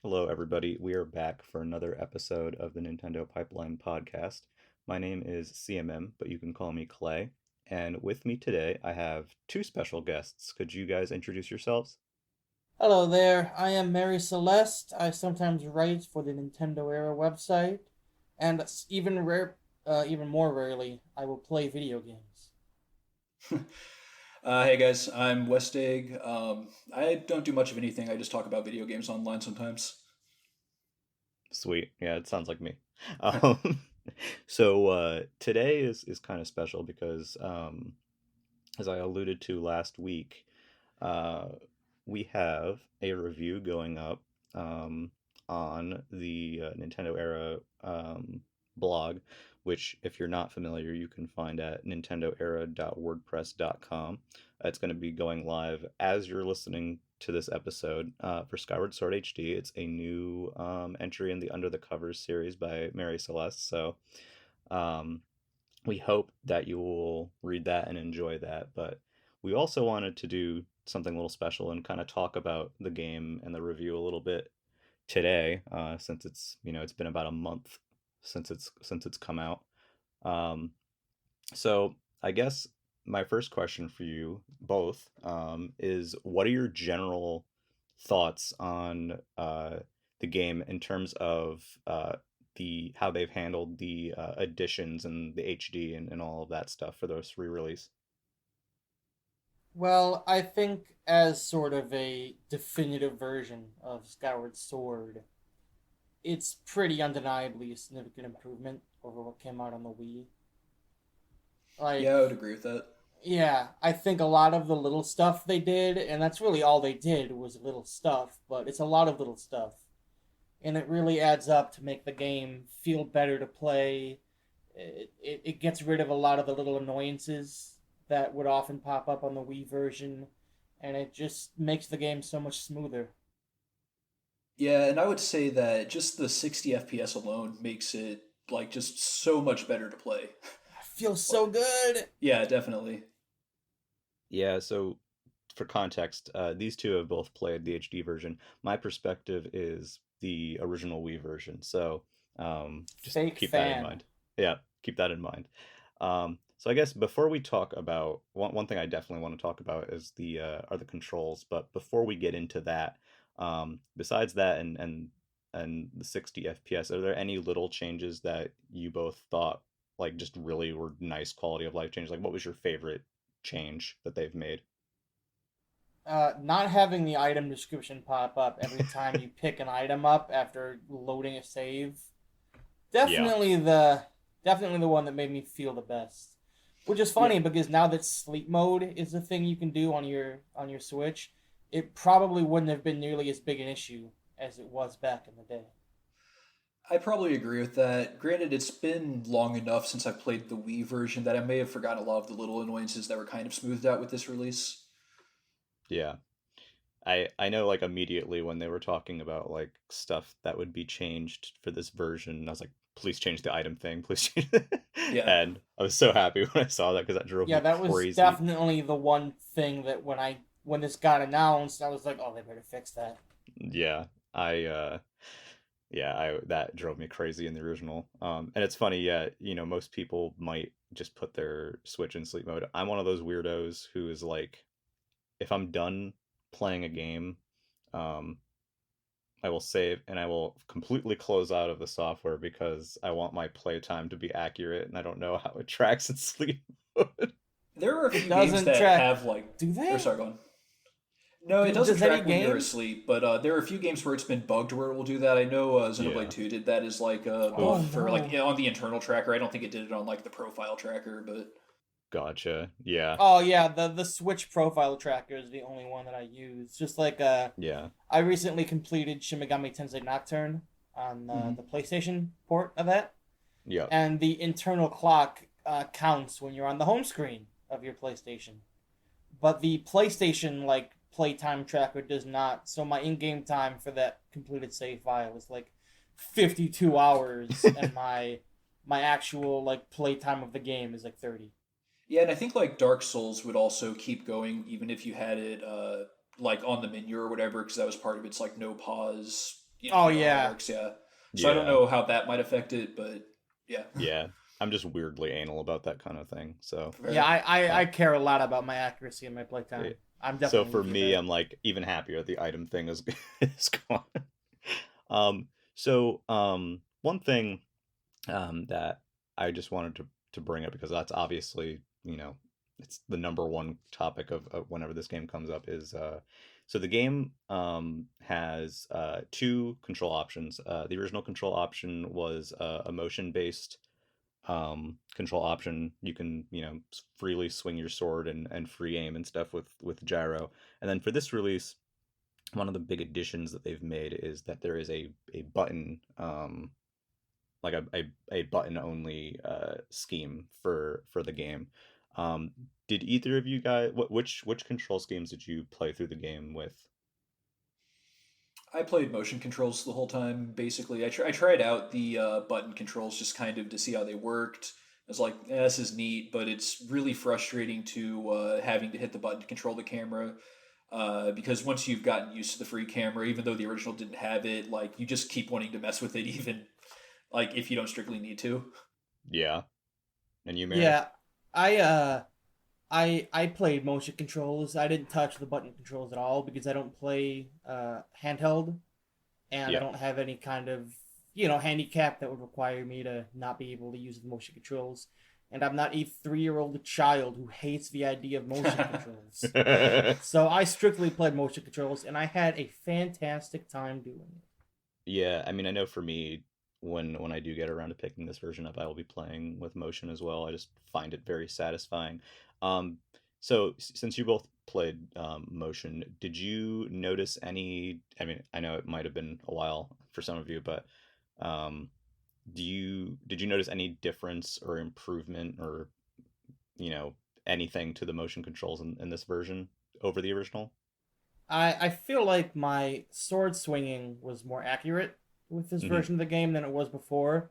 Hello, everybody. We are back for another episode of the Nintendo Pipeline Podcast. My name is CMM, but you can call me Clay. And with me today, I have two special guests. Could you guys introduce yourselves? Hello there, I am Mary Celeste. I sometimes write for the Nintendo Era website, and even more rarely, I will play video games. Hey guys, I'm WestEgg. I don't do much of anything. I just talk about video games online sometimes. Sweet. Yeah, it sounds like me. Um, so today is kind of special because, as I alluded to last week, uh, we have a review going up on the Nintendo Era blog, which, if you're not familiar, you can find at nintendoera.wordpress.com. It's going to be going live as you're listening to this episode for Skyward Sword HD. It's a new entry in the Under the Covers series by Mary Celeste. So um, we hope that you will read that and enjoy that. But we also wanted to do something a little special and kind of talk about the game and the review a little bit today, since it's been about a month since it's come out. Um, so I guess my first question for you both is, what are your general thoughts on the game in terms of the how they've handled the additions and the HD and all of that stuff for those re-release? Well, I think as sort of a definitive version of Skyward Sword, it's pretty undeniably a significant improvement over what came out on the Wii. Yeah, Like, I would agree with that. yeah, I think a lot of the little stuff they did, and that's really all they did was little stuff, but it's a lot of little stuff. And it really adds up to make the game feel better to play. It gets rid of a lot of the little annoyances that would often pop up on the Wii version, and it just makes the game so much smoother. Yeah, and I would say that just the 60 FPS alone makes it like just so much better to play. It feels Like, so good. yeah, definitely. Yeah, so for context, these two have both played the HD version. My perspective is the original Wii version, so just Fake keep that in fan. mind. Yeah, keep that in mind. So I guess before we talk about one thing I definitely want to talk about is the are the controls. But before we get into that, besides that and the 60 FPS, are there any little changes that you both thought like just really were nice quality of life changes? Like, what was your favorite change that they've made? Not having the item description pop up every time you pick an item up after loading a save. Yeah. Definitely the definitely the one that made me feel the best. Which is Yeah, funny because now that sleep mode is the thing you can do on your Switch, it probably wouldn't have been nearly as big an issue as it was back in the day. I probably agree with that. Granted, it's been long enough since I've played the Wii version that I may have forgotten a lot of the little annoyances that were kind of smoothed out with this release. Yeah. I know like immediately when they were talking about like stuff that would be changed for this version, I was like, please change the item thing, please change Yeah. and I was so happy when I saw that because that drove Yeah, me that was crazy. definitely the one thing that when this got announced, I was like, oh, they better fix that. Yeah. I that drove me crazy in the original. And it's funny, yeah, most people might just put their Switch in sleep mode. I'm one of those weirdos who is like, if I'm done playing a game, um, I will save and I will completely close out of the software because I want my playtime to be accurate and I don't know how it tracks in sleep mode. There are a It few games doesn't that track. have like, Do or they? sorry, go on. No, it doesn't Does any track when you're game? asleep, but there are a few games where it's been bugged where it will do that. I know Xenoblade Yeah. 2 did that as like a Oh bug Oof. for like no. on the internal tracker. I don't think it did it on like the profile tracker, but Gotcha. Yeah. Oh yeah, the Switch profile tracker is the only one that I use. Just like Yeah. I recently completed Shimigami Tensei Nocturne on mhm. the PlayStation port of that, Yep. and the internal clock counts when you're on the home screen of your PlayStation, but the PlayStation like playtime tracker does not. So my in-game time for that completed save file is like 52 hours, and my actual like playtime of the game is like 30. Yeah, and I think like Dark Souls would also keep going even if you had it like on the menu or whatever, because that was part of its like no pause Oh how it yeah, works. Yeah. So I don't Yeah, know how that might affect it, but yeah, yeah. I'm just weirdly anal about that kind of thing. So, yeah. fair. I care a lot about my accuracy in my playtime. it, I'm so definitely for with you me, there. I'm like even happier the item thing is is gone. One thing that I just wanted to bring up because that's obviously it's the number one topic of whenever this game comes up is so the game has two control options. The original control option was a motion based control option. You can freely swing your sword and free aim and stuff with gyro. And then for this release, one of the big additions that they've made is that there is a button like a button only scheme for the game. Did either of you guys which control schemes did you play through the game with? I played motion controls the whole time. Basically, I tried out the button controls just kind of to see how they worked. I was like, this is neat, but it's really frustrating to having to hit the button to control the camera. Because once you've gotten used to the free camera, even though the original didn't have it, like you just keep wanting to mess with it, even like if you don't strictly need to. Yeah. And you, Mary? Yeah, I played motion controls. I didn't touch the button controls at all because I don't play handheld, and I Yeah. don't have any kind of handicap that would require me to not be able to use the motion controls. And I'm not a 3-year-old child who hates the idea of motion controls. So I strictly played motion controls, and I had a fantastic time doing it. Yeah, I mean, I know for me, when I do get around to picking this version up, I will be playing with motion as well. I just find it very satisfying. Um, since you both played motion, did you notice any? I mean, I know it might have been a while for some of you, but um, did you notice any difference or improvement or you know anything to the motion controls in this version over the original? I feel like my sword swinging was more accurate with this Hmm. version of the game than it was before.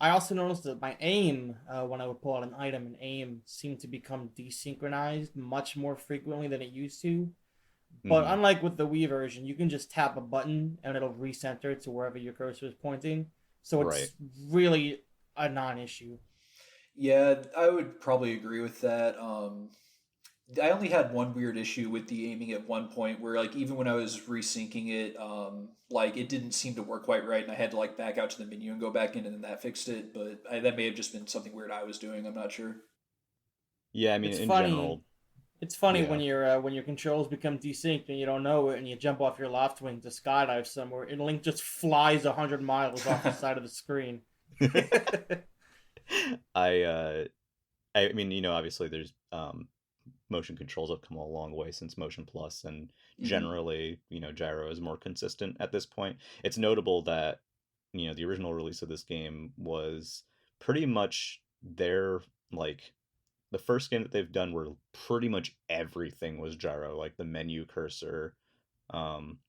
I also noticed that my aim, when I would pull out an item and aim, seemed to become desynchronized much more frequently than it used to. But Hmm. unlike with the Wii version, you can just tap a button and it'll recenter to wherever your cursor is pointing. So Right. it's really a non-issue. Yeah, I would probably agree with that. I only had one weird issue with the aiming at one point where like even when I was resyncing it, like it didn't seem to work quite right, and I had to like back out to the menu and go back in, and then that fixed it. But that may have just been something weird I was doing. I'm not sure. Yeah, I mean, It's in funny. general, It's funny yeah. when your controls become desynced and you don't know it, and you jump off your loft wing to skydive somewhere, and Link just flies 100 miles off the side of the screen. I I mean, obviously there's motion controls have come a long way since Motion Plus, and Hmm. generally, gyro is more consistent at this point. It's notable that, the original release of this game was pretty much their like the first game that they've done where pretty much everything was gyro, like the menu cursor, um,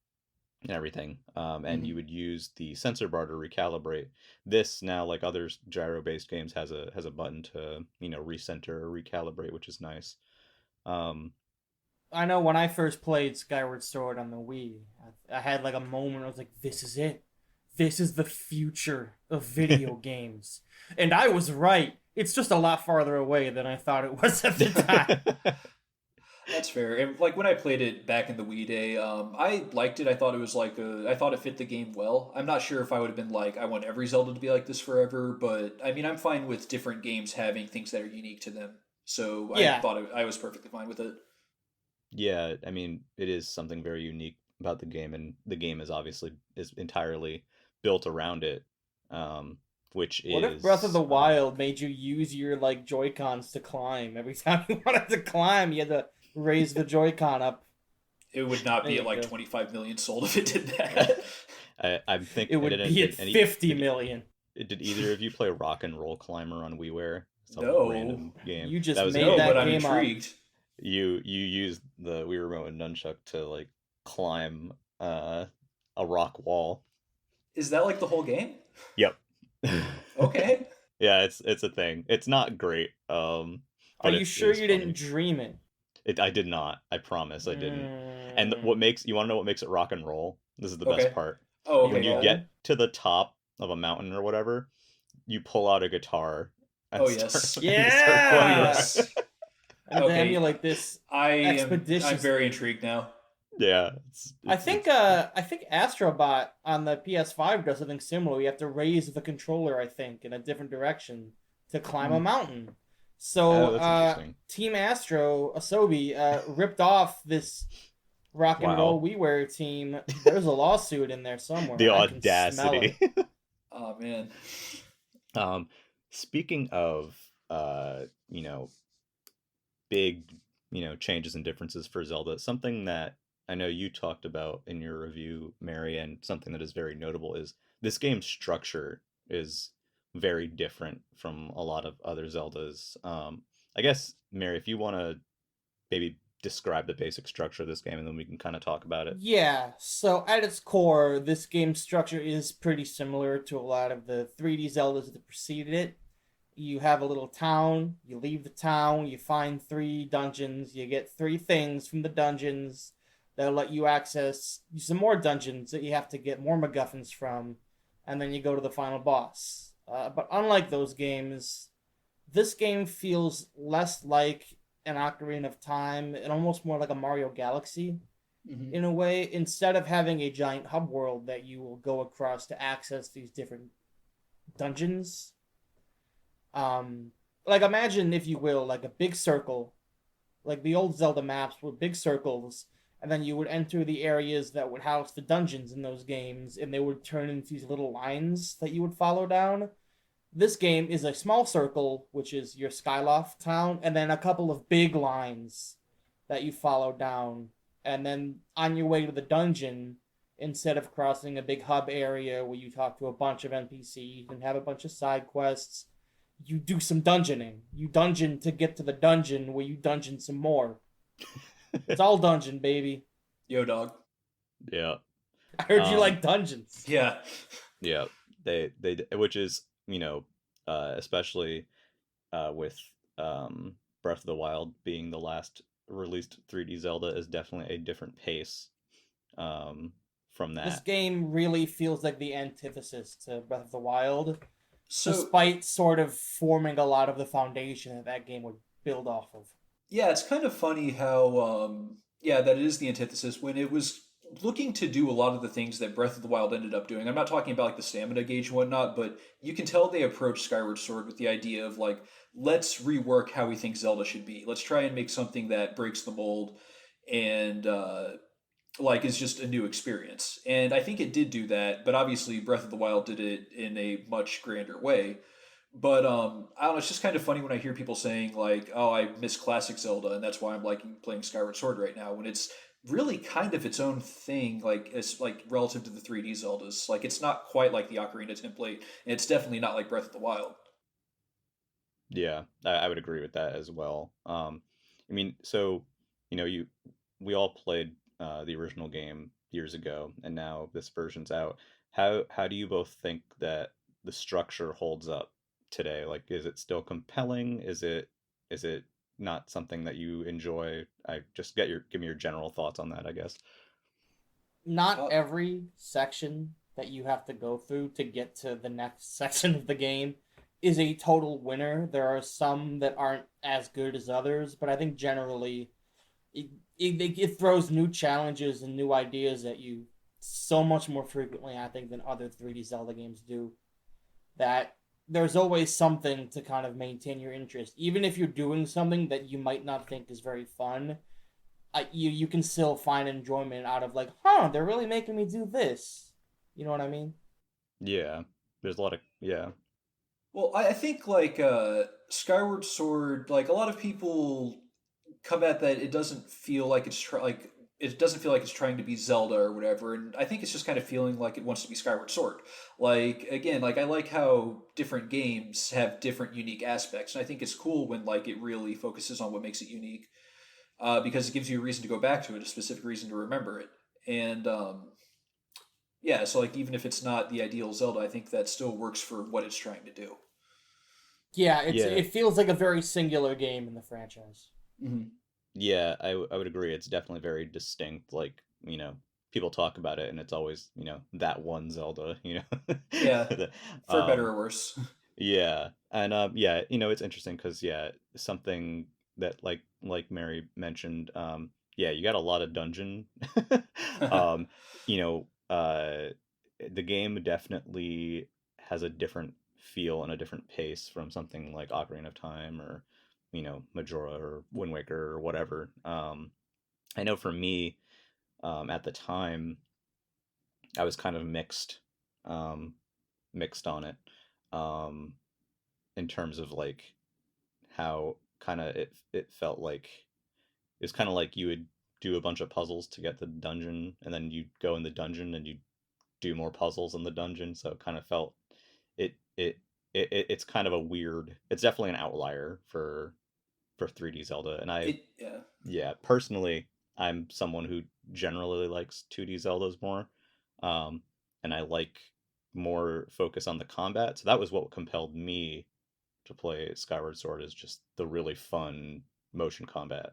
and everything. And you Hmm. would use the sensor bar to recalibrate. This now, like other gyro-based games, has a button to recenter or recalibrate, which is nice. Um, I know when I first played Skyward Sword on the Wii, I had like a moment. I was like, "This is it. This is the future of video games," and I was right. It's just a lot farther away than I thought it was at the time. That's fair. And like when I played it back in the Wii day, I liked it. I thought it was I thought it fit the game well. I'm not sure if I would have been like, I want every Zelda to be like this forever, but I mean, I'm fine with different games having things that are unique to them. So I Yeah, thought I was perfectly fine with it. yeah, I mean, it is something very unique about the game, and the game is entirely built around it, um, which what if Breath of is the Wild made you use your like Joy Cons to climb every time you wanted to climb? You had to raise the Joy Con up. It would not There be at you like go. 25 million sold if it did that. I'm think It I would didn't be at did any 50 million. did either of you play Rock and Roll Climber on WiiWare? It's a No, random game. You That just was a made no, game but that where I'm game up. intrigued. you use the Wii Remote and nunchuck to like climb a rock wall. Is that like the whole game? Yep. Okay. Yeah, it's a thing. It's not great, Are but you it sure is you didn't funny. dream it? I did not. I promise I didn't. And Mm, what makes you want to know what makes it rock and roll? This is the best Okay. part. Oh, You When okay, you got it. roll. get to the top of a mountain or whatever, you pull out a guitar and Oh start yes. and you start Oh going Yeah. around. yes. And to Okay, emulate this I'm very expeditiously. intrigued now. Yeah, I think Astrobot on the PS5 does something similar. You have to raise the controller, I think, in a different direction to climb a Hmm. mountain. So oh, that's interesting. Team Astro, Asobi, ripped off this rock and roll Wow. WiiWare team. There's a lawsuit in there somewhere. The I can smell audacity. it. Oh man. Um, speaking of you know, big, changes and differences for Zelda, something that I know you talked about in your review, Mary, and something that is very notable is this game's structure is very different from a lot of other Zeldas. I guess, Mary, if you want to maybe describe the basic structure of this game, and then we can kind of talk about it. Yeah, so at its core, this game's structure is pretty similar to a lot of the 3D Zeldas that preceded it. You have a little town, you leave the town, you find three dungeons, you get three things from the dungeons that'll let you access some more dungeons that you have to get more MacGuffins from, and then you go to the final boss. But unlike those games, this game feels less like an Ocarina of Time and almost more like a Mario Galaxy Hmm. in a way. Instead of having a giant hub world that you will go across to access these different dungeons, um, like imagine if you will, like a big circle, like the old Zelda maps were big circles, and then you would enter the areas that would house the dungeons in those games, and they would turn into these little lines that you would follow down. This game is a small circle, which is your Skyloft town, and then a couple of big lines that you follow down. And then on your way to the dungeon, instead of crossing a big hub area where you talk to a bunch of NPCs and have a bunch of side quests, you do some dungeoning. You dungeon to get to the dungeon where you dungeon some more. It's all dungeon, baby. Yo, dog. Yeah. I heard you Um, like dungeons. Yeah. yeah. Which is, especially with Breath of the Wild being the last released 3D Zelda is definitely a different pace um, from This that. game really feels like the antithesis to Breath of the Wild, So despite sort of forming a lot of the foundation that that game would build off of. yeah, it's kind of funny how yeah, that it is the antithesis when it was looking to do a lot of the things that Breath of the Wild ended up doing. I'm not talking about like the stamina gauge and whatnot, but you can tell they approached Skyward Sword with the idea of like, let's rework how we think Zelda should be. Let's try and make something that breaks the mold and like is just a new experience. And I think it did do that, but obviously Breath of the Wild did it in a much grander way. But I don't know. It's just kind of funny when I hear people saying like, "Oh, I miss classic Zelda, and that's why I'm liking playing Skyward Sword right now." When it's really kind of its own thing, like it's like relative to the 3D Zeldas. Like it's not quite like the Ocarina template, and it's definitely not like Breath of the Wild. Yeah, I would agree with that as well. I mean, so you we all played the original game years ago, and now this version's out. How do you both think that the structure holds up today? Like, is it still compelling? Is it not something that you enjoy? I just give me your general thoughts on that, I guess. Not Uh, every section that you have to go through to get to the next section of the game is a total winner. There are some that aren't as good as others, but I think generally it throws new challenges and new ideas at you so much more frequently, I think, than other 3D Zelda games do. That there's always something to kind of maintain your interest, even if you're doing something that you might not think is very fun. You can still find enjoyment out of like, huh, they're really making me do this. You know what I mean? Yeah, there's a lot of yeah. well, I think like Skyward Sword, like a lot of people come at that. It doesn't feel like like it doesn't feel like it's trying to be Zelda or whatever, and I think it's just kind of feeling like it wants to be Skyward Sword. Like again, like I like how different games have different unique aspects, and I think it's cool when like it really focuses on what makes it unique, because it gives you a reason to go back to it, a specific reason to remember it, and yeah, so like even if it's not the ideal Zelda, I think that still works for what it's trying to do. Yeah, Yeah, it feels like a very singular game in the franchise. Hmm. yeah, I would agree. It's definitely very distinct. Like, people talk about it, and it's always, that one Zelda, Yeah, for better um, or worse. yeah, and yeah, it's interesting because yeah, something that like Mary mentioned, yeah, you got a lot of dungeon, um, you know, the game definitely has a different feel and a different pace from something like Ocarina of Time or Majora or Wind Waker or whatever. I know for me, at the time, I was kind of um, mixed on it, um, in terms of like how kind of it felt like it was kind of like you would do a bunch of puzzles to get the dungeon, and then you go in the dungeon and you do more puzzles in the dungeon. So it kind of felt it it it's kind of a weird. It's definitely an outlier for 3D Zelda, and I Yeah. yeah, personally, I'm someone who generally likes 2D Zeldas more. Um, and I like more focus on the combat. So that was what compelled me to play Skyward Sword, is just the really fun motion combat.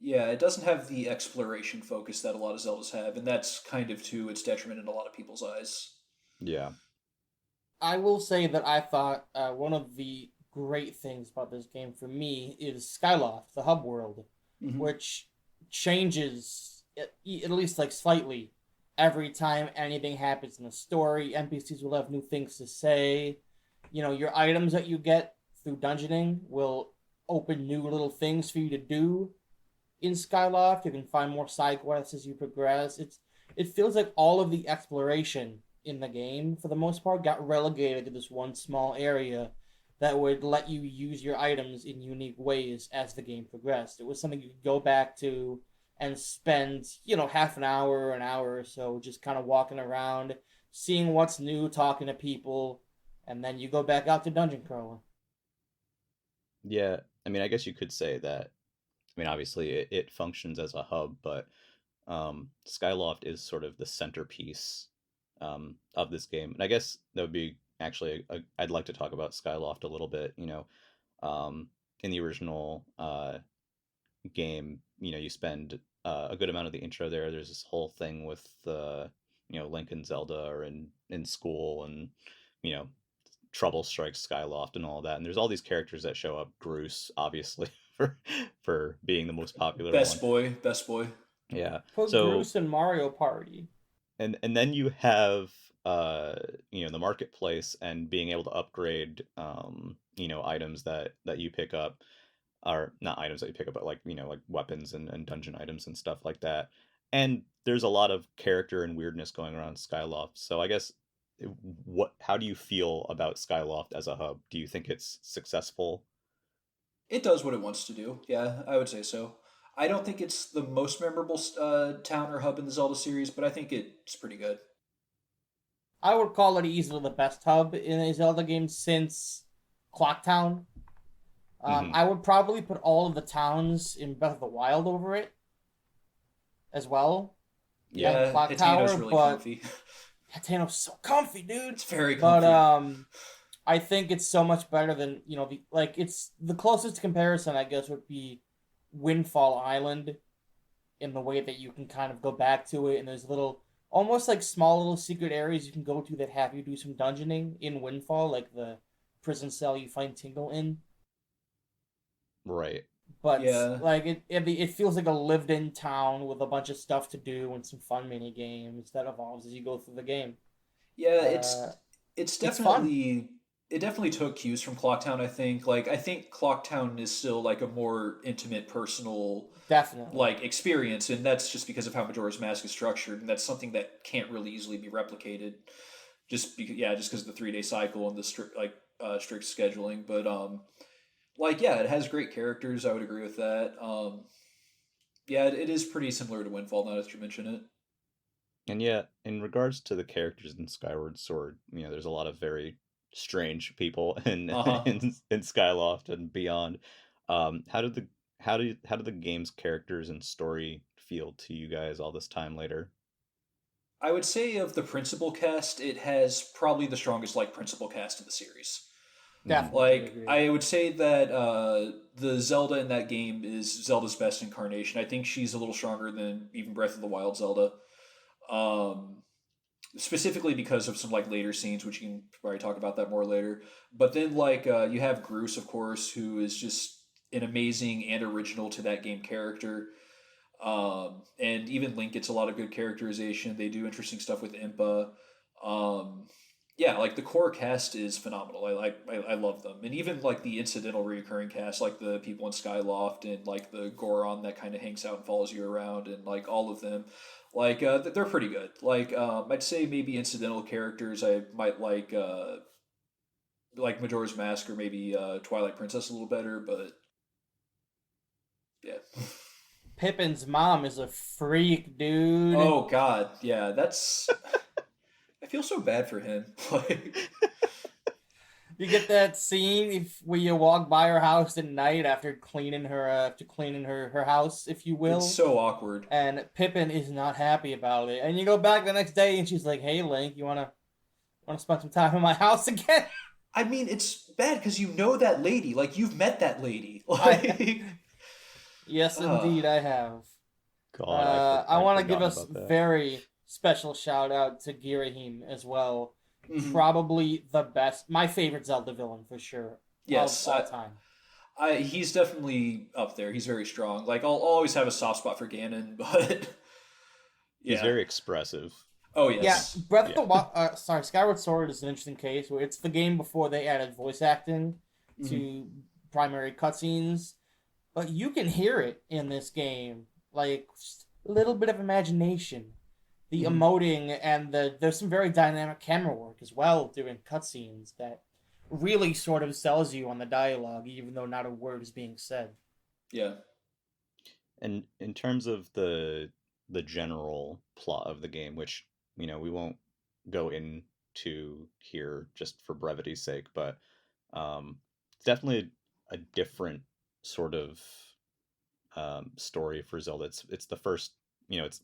Yeah, it doesn't have the exploration focus that a lot of Zeldas have, and that's kind of to its detriment in a lot of people's eyes. Yeah. I will say that I thought one of the great things about this game for me is Skyloft, the hub world, Hmm. which changes at least like slightly every time anything happens in the story. NPCs will have new things to say. Your items that you get through dungeoning will open new little things for you to do in Skyloft. You can find more side quests as you progress. It feels like all of the exploration in the game, for the most part, got relegated to this one small area that would let you use your items in unique ways as the game progressed. It was something you could go back to and spend, half an hour or so just kind of walking around, seeing what's new, talking to people, and then you go back out to dungeon crawling. Yeah. I mean, I guess you could say that. I mean, obviously, it functions as a hub, but Skyloft is sort of the centerpiece of this game. And I guess that would be actually, I'd like to talk about Skyloft a little bit. In the original game, you spend a good amount of the intro there. There's this whole thing with Link and Zelda are in school, and you know, trouble strikes Skyloft and all that. And there's all these characters that show up. Groose, obviously, for being the most popular Best one. boy, best boy. Yeah. Put So Groose in Mario Party. and then you have uh the marketplace and being able to upgrade items that you pick up, or not items that you pick up, but like like weapons and dungeon items and stuff like that. And there's a lot of character and weirdness going around Skyloft. So I guess what how do you feel about Skyloft as a hub? Do you think it's successful? It does what it wants to do. Yeah, I would say so. I don't think it's the most memorable town or hub in the Zelda series, but I think it's pretty good. I would call it easily the best hub in a Zelda game since Clocktown. Hmm. I would probably put all of the towns in Breath of the Wild over it as well, Yeah. and Yeah, Clock Hateno's Tower, really but comfy. Hateno's so comfy, dude. It's very But comfy. I think it's so much better than it's the closest comparison I guess would be Windfall Island in the way that you can kind of go back to it, and there's little almost like small little secret areas you can go to that have you do some dungeoning in Windfall, like the prison cell you find Tingle in. Right. But Yeah, like it feels like a lived-in town with a bunch of stuff to do and some fun mini games that evolves as you go through the game. yeah. Uh, It's it's fun, definitely it definitely took cues from Clocktown. I think I think Clocktown is still like a more intimate, personal definitely. experience, and that's just because of how Majora's Mask is structured, and that's something that can't really easily be replicated. Just because of the 3 day cycle and the strict scheduling. But yeah, it has great characters. I would agree with that. Yeah, it is pretty similar to Windfall now that you mention it. And yeah, in regards to the characters in Skyward Sword, there's a lot of very strange people in Uh huh. in Skyloft and beyond. How did the game's characters and story feel to you guys all this time later? I would say of the principal cast, it has probably the strongest principal cast in the series. Hmm. Definitely agree. I would say that the Zelda in that game is Zelda's best incarnation. I think she's a little stronger than even Breath of the Wild Zelda. Um, Specifically because of some like later scenes, which you can probably talk about that more later. But then like you have Groose, of course, who is just an amazing and original to that game character. And even Link gets a lot of good characterization. They do interesting stuff with Impa. Um, yeah, like the core cast is phenomenal. I love them, and even like the incidental recurring cast, like the people in Skyloft and like the Goron that kind of hangs out and follows you around, and like all of them, like they're pretty good. Like I'd say maybe incidental characters I might like Majora's Mask or maybe Twilight Princess a little better, but yeah. Pippin's mom is a freak, dude. Oh God, yeah, that's. I feel so bad for him. Like, You get that scene if where you walk by her house at night after cleaning her house, if you it's will, so awkward. and Pippin is not happy about it. And you go back the next day and she's like, "Hey Link, you wanna spend some time in my house again?" I mean, it's bad because you know that lady. Like, you've met that lady. I Like, Yes, uh, indeed, I have. God, I I'd want to give forgotten us about that. very special shout out to Girahim as well. mhm. Probably the best, my favorite Zelda villain for sure of Yes, all time. he's definitely up there. He's very strong. Like, I'll always have a soft spot for Ganon, but He's yeah. very expressive. Oh Yeah, yes. Breath of Yeah. the Wild. Sorry, Skyward Sword is an interesting case where it's the game before they added voice acting Mhm. to primary cutscenes, but you can hear it in this game, like just a little bit of imagination, the Mhm. emoting, and there's some very dynamic camera work as well during cutscenes that really sort of sells you on the dialogue, even though not a word is being said. Yeah. And in terms of the general plot of the game, which we won't go into here just for brevity's sake, but it's definitely a different sort of story for Zelda. It's the first, it's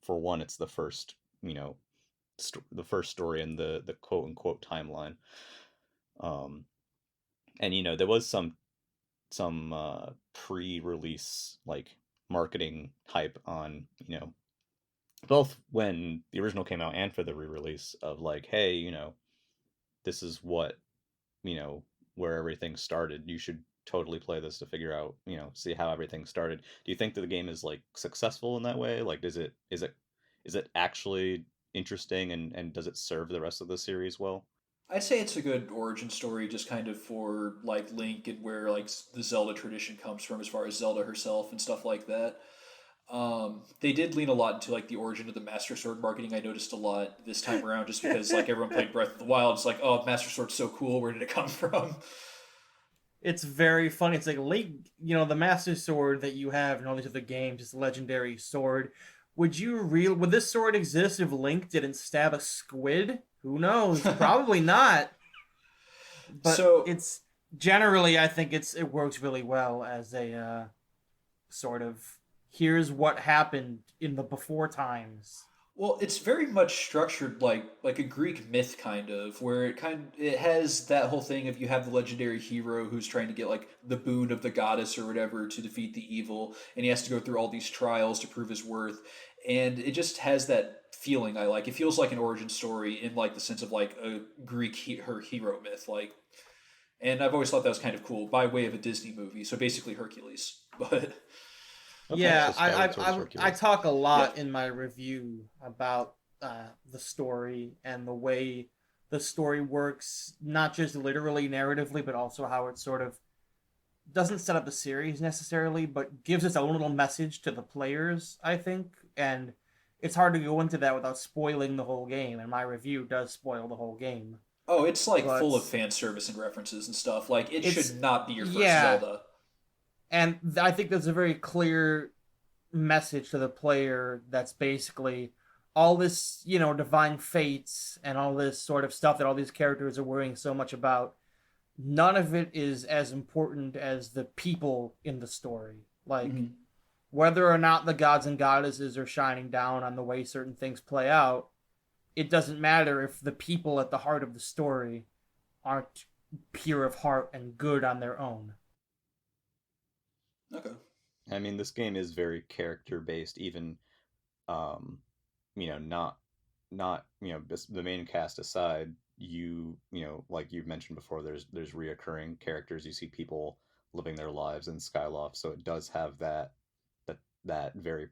for one, it's the first, you know, the first story in the quote unquote timeline. Um, and there was some pre-release like marketing hype on both when the original came out and for the re-release of like, hey, this is what you know where everything started. You should totally play this to figure out, see how everything started. Do you think that the game is like successful in that way? Like, is it actually interesting, and does it serve the rest of the series well? I'd say it's a good origin story, just kind of for like Link and where like the Zelda tradition comes from, as far as Zelda herself and stuff like that. They did lean a lot into like the origin of the Master Sword marketing. I noticed a lot this time around, just because like everyone played Breath of the Wild. It's like, oh, Master Sword's so cool. Where did it come from? It's very funny. It's like Link, the Master Sword that you have in all these other games, this legendary sword. Would this sword exist if Link didn't stab a squid? Who knows? Probably not. But So, it's generally, I think it works really well as a sort of here's what happened in the before times. well, it's very much structured like a Greek myth kind of, where it has that whole thing of you have the legendary hero who's trying to get like the boon of the goddess or whatever to defeat the evil, and he has to go through all these trials to prove his worth, and it just has that feeling I like. It feels like an origin story in like the sense of like a Greek her hero myth, like, and I've always thought that was kind of cool by way of a Disney movie. So basically Hercules, but Okay, so Yeah, Skyward Sword is I Hercules. talk a yeah. lot in my review about the story and the way the story works, not just literally narratively, but also how it sort of doesn't set up the series necessarily, but gives its own little message to the players, I think. And it's hard to go into that without spoiling the whole game, and my review does spoil the whole game. Oh, it's like But full of fan service and references and stuff. Like it it's, should not be your first yeah, Zelda. and I think there's a very clear message to the player that's basically all this, divine fates and all this sort of stuff that all these characters are worrying so much about. None of it is as important as the people in the story. Like, Hmm. whether or not the gods and goddesses are shining down on the way certain things play out, it doesn't matter if the people at the heart of the story aren't pure of heart and good on their own. Okay. I mean, this game is very character based, even um, not the main cast aside, like you've mentioned before, there's reoccurring characters. You see people living their lives in Skyloft, so it does have that very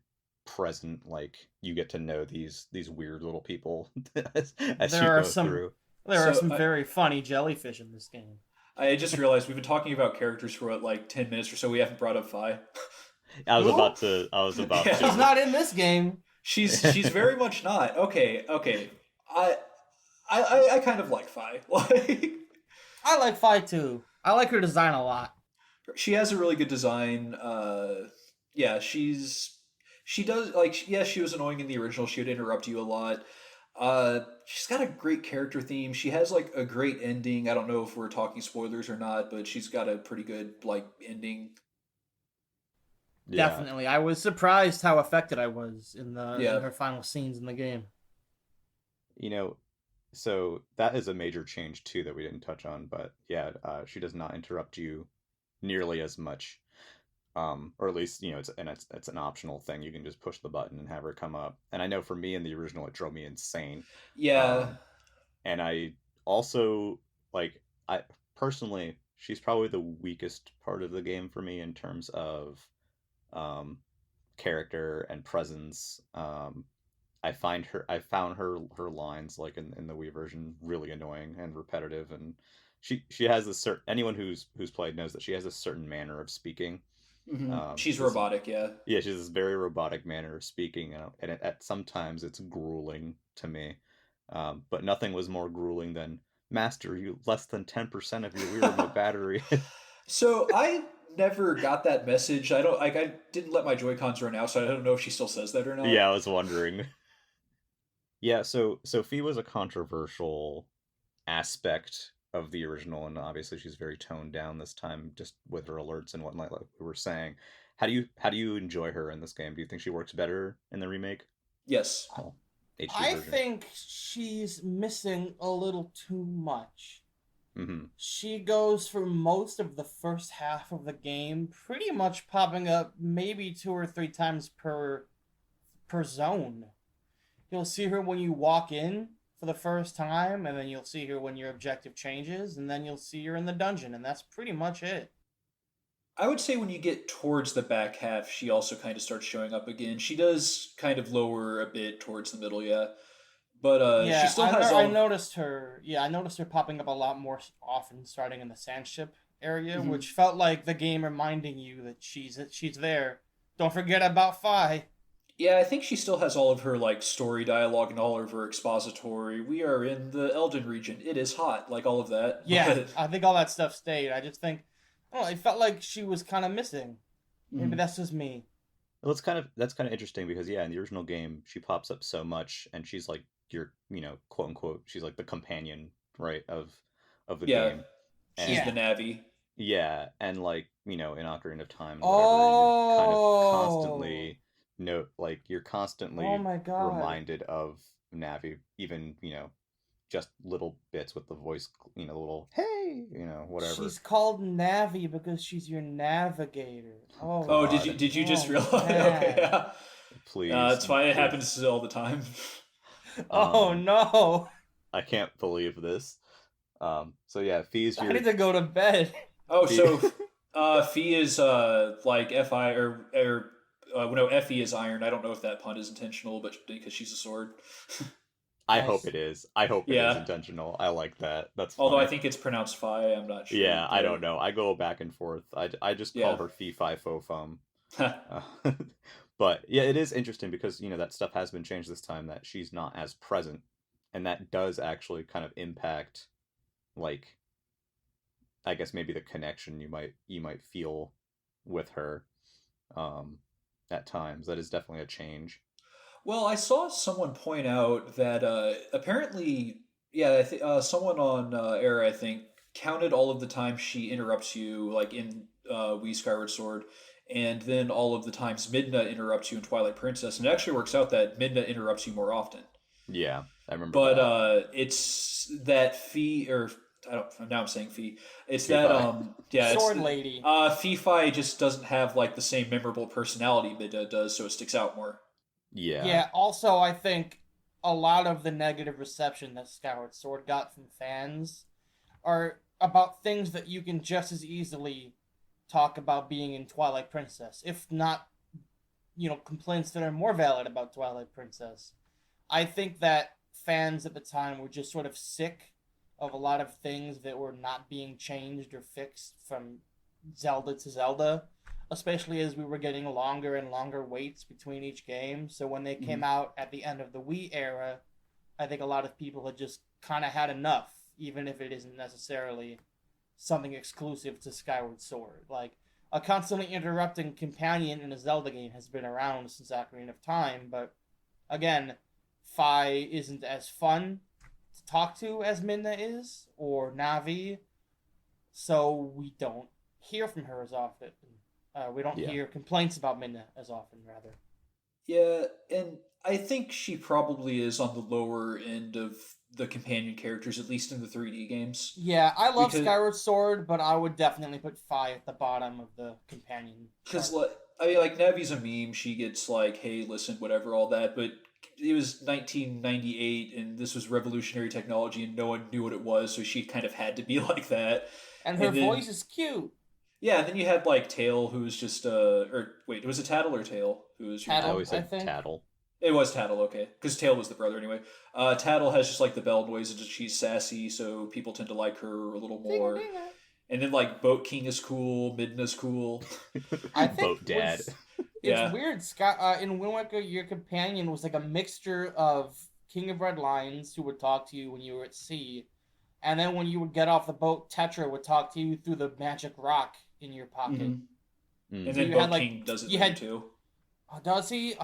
present, like you get to know these weird little people as you There are go some through. there are So some very funny jellyfish in this game. I just realized we've been talking about characters for what, like 10 minutes or so. We haven't brought up Fi. Who? I was about Yeah. She's to. not in this game. She's very much not. Okay. I I kind of like Fi. Like I like Fi too. I like her design a lot. she has a really good design. Yeah, she does like yeah, she was annoying in the original. She would interrupt you a lot. She's got a great character theme. She has like a great ending. I don't know if we're talking spoilers or not, but she's got a pretty good like ending. Yeah, Definitely. I was surprised how affected I was in Yeah. her final scenes in the game. you know, so that is a major change too that we didn't touch on, but yeah, she does not interrupt you nearly as much. Or at least it's an optional thing. You can just push the button and have her come up. And I know for me in the original, it drove me insane. Yeah. Um, and I also like I personally, she's probably the weakest part of the game for me in terms of um, character and presence. I found her lines like in the Wii version really annoying and repetitive, and she has this certain anyone who's played knows that she has a certain manner of speaking. She's This robotic, yeah. Yeah, she has this very robotic manner of speaking, and at sometimes it's grueling to me. But nothing was more grueling than Master, you less than 10% of your Wii remote battery. So I never got that message. I don't like I didn't let my Joy-Cons run out, so I don't know if she still says that or not. Yeah, I was wondering. Yeah, so Sophie was a controversial aspect of the original, and obviously she's very toned down this time, just with her alerts and whatnot, like we were saying. How do you enjoy her in this game? Do you think she works better in the remake? Yes. Oh, HD I version. think she's missing a little too much. Mm-hmm. She goes for most of the first half of the game, pretty much popping up maybe 2 or 3 times per zone. You'll see her when you walk in for the first time, and then you'll see her when your objective changes, and then you'll see her in the dungeon, and that's pretty much it. I would say when you get towards the back half, she also kind of starts showing up again. She does kind of lower a bit towards the middle, yeah. But she Yeah, still has I all. noticed her. Yeah, I noticed her popping up a lot more often, starting in the sand ship area, Mhm. which felt like the game reminding you that she's there. Don't forget about Fi. Yeah, I think she still has all of her like story dialogue and all of her expository. We are in the Elden region. It is hot, like all of that. Yeah, But I think all that stuff stayed. I just think, oh, it felt like she was kind of missing. Maybe mhm. that's just me. Well, that's kind of interesting because yeah, in the original game, she pops up so much, and she's like your quote unquote, she's like the companion, right, of the Yeah, game, she's the and Yeah. Navi. yeah, and like in Ocarina of Time and whatever, you're kind of Oh, constantly like you're oh constantly my God. reminded of Navi, even just little bits with the voice, little hey, whatever. She's called Navi because she's your navigator. Oh Oh Oh, my, did you God, did you just oh realize? Okay, man. yeah. please, It's fine. It please. happens all the time. Oh Um, no. I can't believe this. So yeah, Fee's I need your to go to bed. Oh, Fee. so Fee is like Fi or no, Fe is iron. I don't know if that pun is intentional, but because she's a sword. I hope Nice. it is. I hope it is Yeah. intentional. I like that. That's Although I funny. think it's pronounced Fi. I'm not sure. Yeah, I don't know. I go back and forth. I just call Yeah. her Fee Fi Fo Fum. Uh, but yeah, it is interesting because that stuff has been changed this time, that she's not as present, and that does actually kind of impact, like, I guess maybe the connection you might feel with her um at times. That is definitely a change. Well, I saw someone point out that apparently, yeah, someone on Era, I think, counted all of the times she interrupts you, like in Wii Skyward Sword, and then all of the times Midna interrupts you in Twilight Princess, and it actually works out that Midna interrupts you more often. Yeah, I remember But that. it's that Fee or I don't now I'm saying Fee. It's Fee that Fi. yeah, it's Sword lady. Fee Fi just doesn't have like the same memorable personality Midna does, so it sticks out more. Yeah. Yeah, also, I think a lot of the negative reception that Skyward Sword got from fans are about things that you can just as easily talk about being in Twilight Princess, if not, complaints that are more valid about Twilight Princess. I think that fans at the time were just sort of sick of a lot of things that were not being changed or fixed from Zelda to Zelda, especially as we were getting longer and longer waits between each game. So when they came Mhm. out at the end of the Wii era, I think a lot of people had just kind of had enough, even if it isn't necessarily something exclusive to Skyward Sword. Like, a constantly interrupting companion in a Zelda game has been around since Ocarina of Time, but again, Fi isn't as fun to talk to as Minna is, or Navi, so we don't hear from her as often. We don't Yeah. hear complaints about Minna as often, rather. Yeah, and I think she probably is on the lower end of the companion characters, at least in the 3D games. Yeah, I love Because Skyward Sword, but I would definitely put Fi at the bottom of the companion Because, chart. like, I mean, like, Navi's a meme. She gets, like, hey, listen, whatever, all that. But it was 1998, and this was revolutionary technology, and no one knew what it was, so she kind of had to be like that. And her And then, voice is cute. yeah, and then you had, like, Tail, who was just, or, wait, was it Tattle or Tail? Who was your. I Tattle, always I said think. Tattle. It was Tattle, okay. Because Tail was the brother, anyway. Tattle has just, like, the bell noises, and she's sassy, so people tend to like her a little Dinger, more. dinger. And then, like, Boat King is cool, Midna's cool. I think Boat Dad. it's Yeah. weird. In Wind Waker, your companion was like a mixture of King of Red Lions, who would talk to you when you were at sea, and then when you would get off the boat, Tetra would talk to you through the magic rock in your pocket. Mhm. Mm. And So then you Boat had, like, King does it you later, had- too. Oh, does he?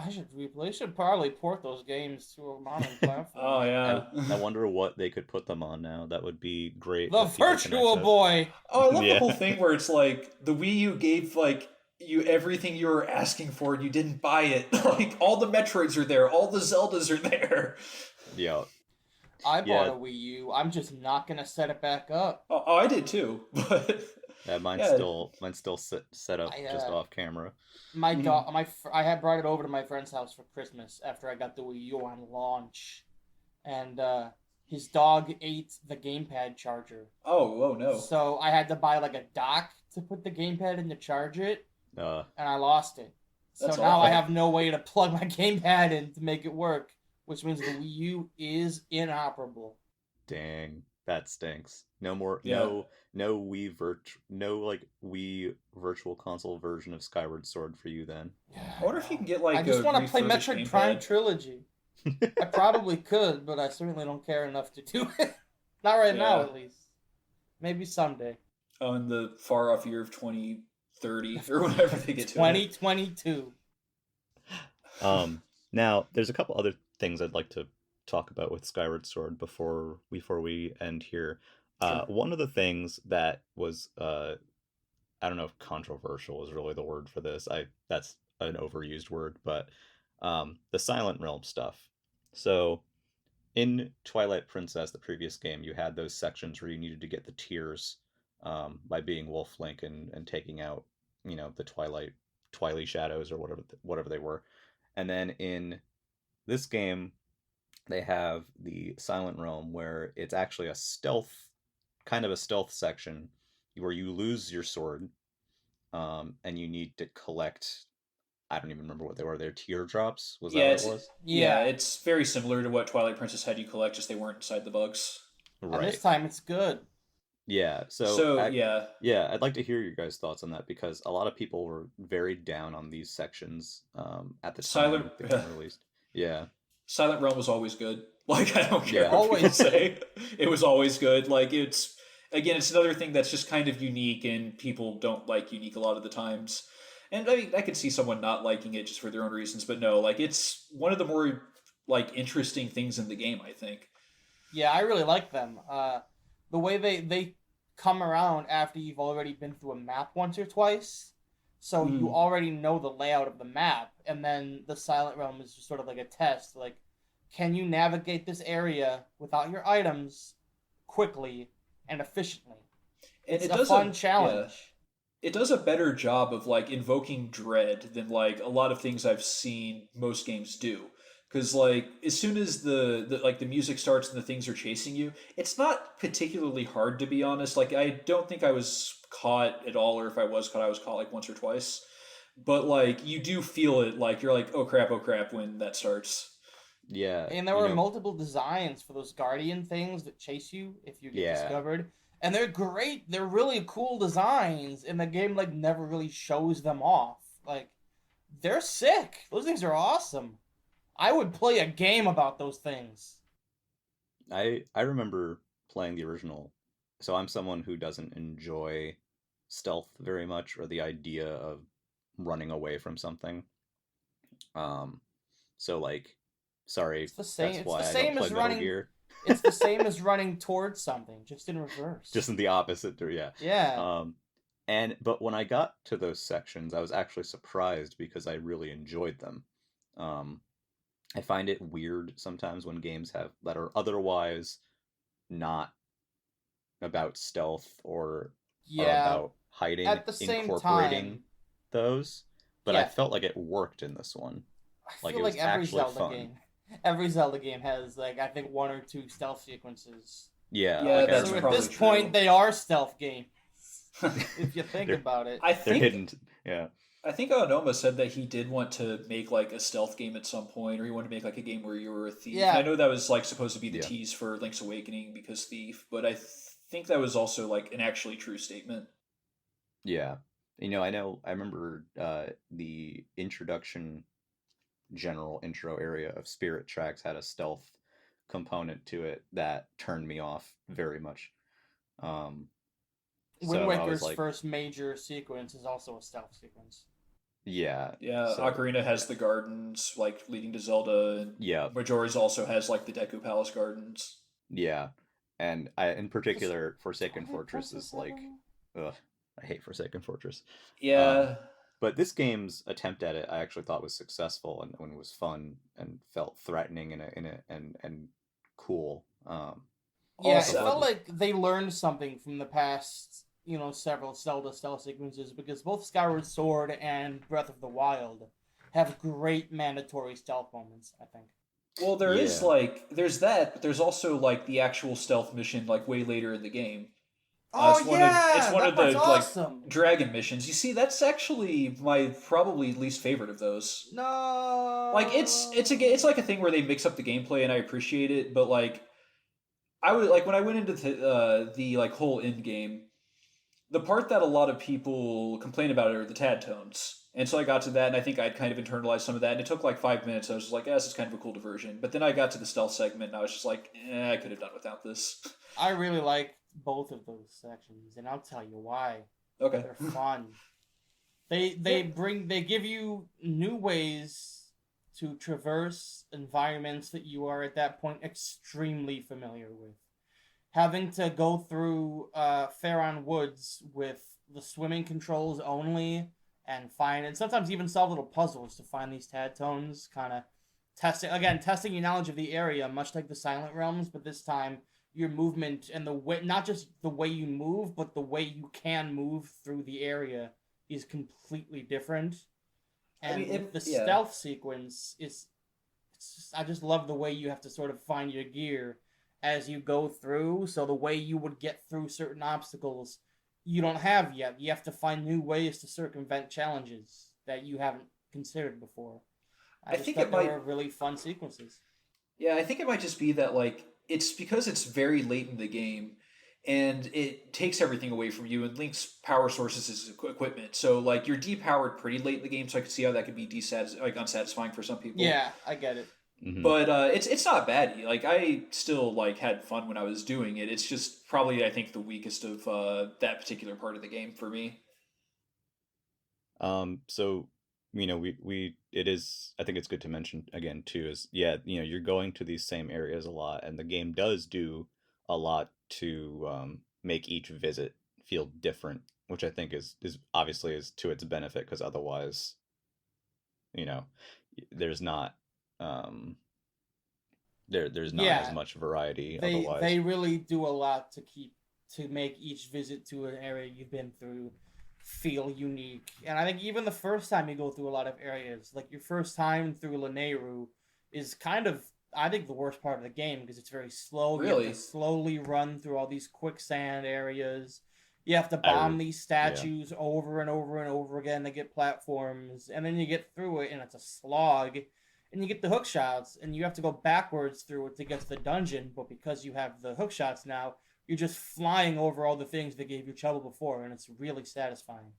They should probably port those games to a modern platform. Oh, yeah. I wonder what they could put them on now. That would be great. The if people can Virtual access- Boy. Oh, I love the Yeah. whole thing where it's like the Wii U gave like you everything you were asking for and you didn't buy it. Like all the Metroids are there, all the Zeldas are there. Yeah. I bought Yeah. a Wii U. I'm just not gonna set it back up. Oh, I did too. But Mine's Yeah. still set up I, just off camera. My Mhm. dog, I had brought it over to my friend's house for Christmas after I got the Wii U on launch, and his dog ate the gamepad charger. oh no. So I had to buy like a dock to put the gamepad in to charge it, Uh, and I lost it. So That's now awful. I have no way to plug my gamepad in to make it work, which means the Wii U is inoperable. dang, that stinks. No more. Yeah. No Wii Virtual Console version of Skyward Sword for you then. I wonder if you can get like I just a want to play refurbished Metroid Prime gamepad. Trilogy. I probably could, but I certainly don't care enough to do it. Not right now, Yeah. at least. Maybe someday. Oh, in the far off year of 2030 or whatever they get to. 2022. Now there's a couple other things I'd like to talk about with Skyward Sword before we end here. Sure. One of the things that was I don't know if controversial is really the word for this. That's an overused word, but the Silent Realm stuff. So in Twilight Princess, the previous game, you had those sections where you needed to get the tears by being Wolf Link and taking out, the Twilight shadows or whatever they were. And then in this game, they have the Silent Realm where it's actually kind of a stealth section where you lose your sword, and you need to collect. I don't even remember what they were. They're teardrops. Was that Yeah, what it's it was? yeah, it's very similar to what Twilight Princess had you collect, just they weren't inside the bugs. And Right. this time it's good. Yeah. So yeah. Yeah, I'd like to hear your guys' thoughts on that because a lot of people were very down on these sections at the time Silent- the game released. Yeah. Silent Realm was always good. Like I don't care Yeah. what people Always. say. It was always good. Like it's another thing that's just kind of unique and people don't like unique a lot of the times. And I mean I could see someone not liking it just for their own reasons, but no, like it's one of the more like interesting things in the game, I think. Yeah, I really like them. The way they come around after you've already been through a map once or twice, so you Mm. already know the layout of the map, and then the Silent Realm is just sort of like a test. Like, can you navigate this area without your items quickly and efficiently? And It's it a does fun yeah. challenge. it does a better job of like invoking dread than like a lot of things I've seen most games do. Because like as soon as the music starts and the things are chasing you, it's not particularly hard, to be honest. Like I don't think I was caught at all, or if I was caught like once or twice. But like you do feel it, like you're like, oh crap, when that starts. Yeah, And there were multiple designs for those guardian things that chase you if you get yeah, discovered. And they're great. They're really cool designs, and the game like never really shows them off. Like they're sick. Those things are awesome. I would play a game about those things. I remember playing the original. So I'm someone who doesn't enjoy stealth very much, or the idea of running away from something. Um, so like, sorry, It's the same. that's It's the why I don't same play as Metal running. Gear. It's the same as running towards something, just in reverse. Just in the opposite, yeah. Yeah. But when I got to those sections, I was actually surprised because I really enjoyed them. Um, I find it weird sometimes when games have that are otherwise not about stealth or are Yeah. about hiding, At the same incorporating time, those. But I yeah. felt like it worked in this one. I Like feel it like was actually fun. every Zelda game has like I think one or two stealth sequences. Yeah, Yeah, like I that's So at remember probably this point, true. they are stealth games if you think they're about it. I they're think hidden. Yeah, I think Onoma said that he did want to make like a stealth game at some point, or he wanted to make like a game where you were a thief. And I Yeah, know that was like supposed to be the yeah, tease for Link's Awakening because thief, but think that was also like an actually true statement. yeah. I remember the introduction general intro area of Spirit Tracks had a stealth component to it that turned me off very much. Um, Wind so I was Waker's like, first major sequence is also a stealth sequence. yeah. Yeah, So Ocarina has the gardens like leading to Zelda, and yeah, Majora's also has like the Deku Palace gardens. yeah, and in Just particular, Forsaken Twilight Fortress Princess is have like, them? ugh, I hate Forsaken Fortress. Um, Yeah, but this game's attempt at it, I actually thought was successful and was fun and felt threatening and cool. Yeah, also it But what? felt like they learned something from the past, several Zelda stealth sequences because both Skyward Sword and Breath of the Wild have great mandatory stealth moments, I think. well, there is Yeah, like there's that, but there's also like the actual stealth mission like way later in the game. Oh It's yeah, one that of part's the like awesome. dragon missions. You see, that's actually my probably least favorite of those. Like it's No. like a thing where they mix up the gameplay and I appreciate it, but like I would like when I went into the like whole end game, the part that a lot of people complain about are the tad tones. And so I got to that, and I think I'd kind of internalized some of that. And it took like 5 minutes. I was just like, "Yeah, this is kind of a cool diversion." But then I got to the stealth segment, and I was just like, I could have done without this." I really like both of those sections, and I'll tell you why. Okay. They're fun. Yeah. They give you new ways to traverse environments that you are at that point extremely familiar with. Having to go through Faron Woods with the swimming controls only and sometimes even solve little puzzles to find these tad tones, kind of testing your knowledge of the area, much like the Silent Realms, but this time your movement and the way, not just the way you move, but the way you can move through the area is completely different. I mean, And with the yeah. stealth sequence, I just love the way you have to sort of find your gear as you go through. So the way you would get through certain obstacles, you don't have yet. You have to find new ways to circumvent challenges that you haven't considered before. I I just think thought it they might. were really fun sequences. Yeah, I think it might just be that like it's because it's very late in the game, and it takes everything away from you. And Link's power sources is equipment, so like you're depowered pretty late in the game. So I could see how that could be like unsatisfying for some people. Yeah, I get it. hmm But it's not bad. Like I still like had fun when I was doing it. It's just probably I think the weakest of that particular part of the game for me. So we it is. I think it's good to mention again too. Is yeah, you're going to these same areas a lot, and the game does do a lot to make each visit feel different, which I think is obviously is to its benefit because otherwise, you know, there's not um there's not as Yeah, much variety they otherwise. really do a lot to make each visit to an area you've been through feel unique. And I think even the first time you go through a lot of areas, like your first time through Lanayru, is kind of, I think, the worst part of the game because it's very slow. You have to Really? slowly run through all these quicksand areas. You have to I bomb these yeah. statues over and over and over again to get platforms, and then you get through it, and it's a slog. And you get the hook shots, and you have to go backwards through it to get to the dungeon. But because you have the hook shots now, you're just flying over all the things that gave you trouble before, and it's really satisfying.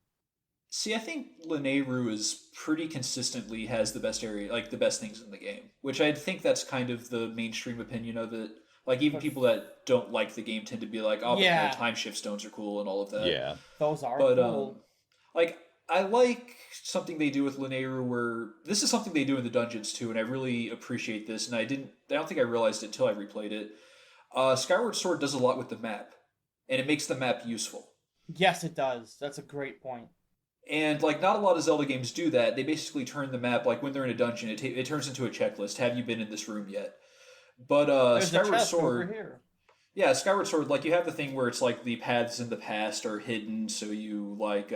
See, I think Lineru is pretty consistently has the best area, like the best things in the game, which I think that's kind of the mainstream opinion of it. Like even But people that don't like the game tend to be like, "Oh, but the yeah, time shift stones are cool and all of that." Yeah. those are But cool. like I like something they do with Lineru where this is something they do in the dungeons too, and I really appreciate this. And I don't think I realized it until I replayed it. Skyward Sword does a lot with the map, and it makes the map useful. Yes, it does. That's a great point. And like not a lot of Zelda games do that. They basically turn the map like when they're in a dungeon, it turns into a checklist. Have you been in this room yet? But There's a Skyward chest over Sword, here. yeah, Skyward Sword, like you have the thing where it's like the paths in the past are hidden, so you like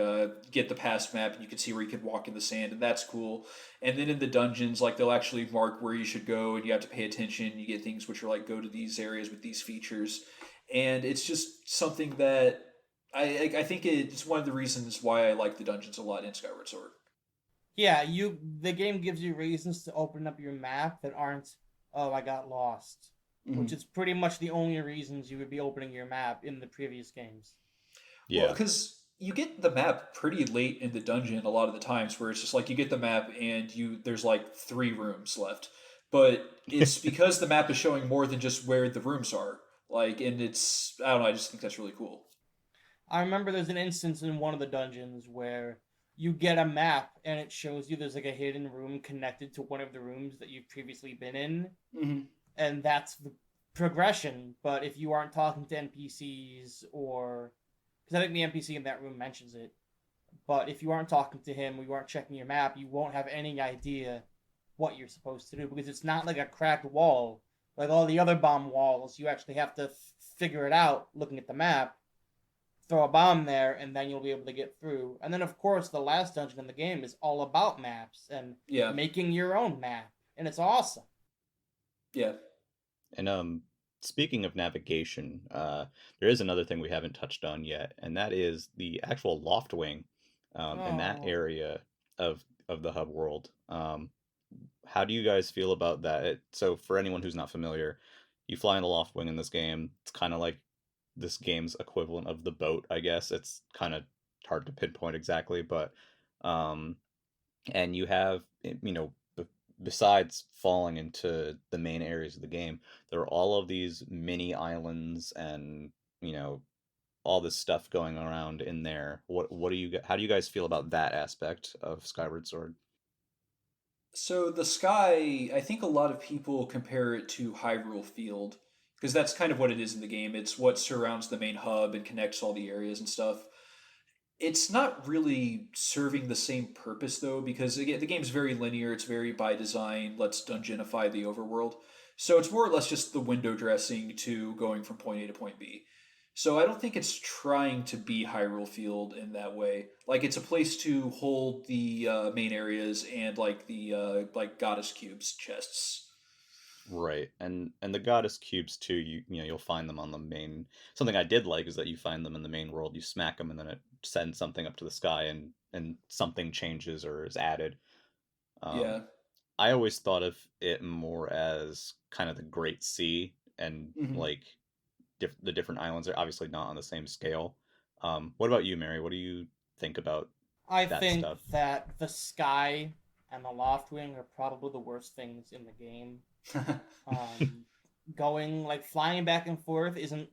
get the past map and you can see where you can walk in the sand, and that's cool. And then in the dungeons, like they'll actually mark where you should go, and you have to pay attention. You get things which are like go to these areas with these features, and it's just something that I think it's one of the reasons why I like the dungeons a lot in Skyward Sword. Yeah, the game gives you reasons to open up your map that aren't, oh, I got lost, which Mm-hmm. is pretty much the only reasons you would be opening your map in the previous games. Well, Yeah. because you get the map pretty late in the dungeon a lot of the times, where it's just like you get the map and you there's like 3 rooms left, but it's because the map is showing more than just where the rooms are. Like, and it's I don't know. I just think that's really cool. I remember there's an instance in one of the dungeons where you get a map and it shows you there's like a hidden room connected to one of the rooms that you've previously been in, Hmm. and that's the progression. But if you aren't talking to NPCs, or because I think the NPC in that room mentions it, but if you aren't talking to him or you aren't checking your map, you won't have any idea what you're supposed to do because it's not like a cracked wall like all the other bomb walls. You actually have to figure it out looking at the map, throw a bomb there, and then you'll be able to get through. And then, of course, the last dungeon in the game is all about maps and Yeah, making your own map, and it's awesome. yeah. And speaking of navigation, there is another thing we haven't touched on yet, and that is the actual Loft Wing, in that Oh, area of the hub world. How do you guys feel about that? So for anyone who's not familiar, you fly in the Loft Wing in this game. It's kind of like this game's equivalent of the boat, I guess. It's kind of hard to pinpoint exactly, but um, and you have besides falling into the main areas of the game, there are all of these mini islands and you know all this stuff going around in there. What do you how do you guys feel about that aspect of Skyward Sword? So the sky, I think a lot of people compare it to Hyrule Field because that's kind of what it is in the game. It's what surrounds the main hub and connects all the areas and stuff. It's not really serving the same purpose though, because again, the game's very linear. It's very by design. Let's dungeonify the overworld. So it's more or less just the window dressing to going from point A to point B. So I don't think it's trying to be Hyrule Field in that way. Like it's a place to hold the main areas and like the like goddess cubes chests. Right. And the goddess cubes too, you'll find them on the main. Something I did like is that you find them in the main world, you smack them and then it sends something up to the sky and something changes or is added. Um Yeah. I always thought of it more as kind of the Great Sea and Hmm. like the different islands are obviously not on the same scale. What about you, Mary? What do you think about I that think stuff? that the sky and the loft wing are probably the worst things in the game. Um, Going like flying back and forth isn't,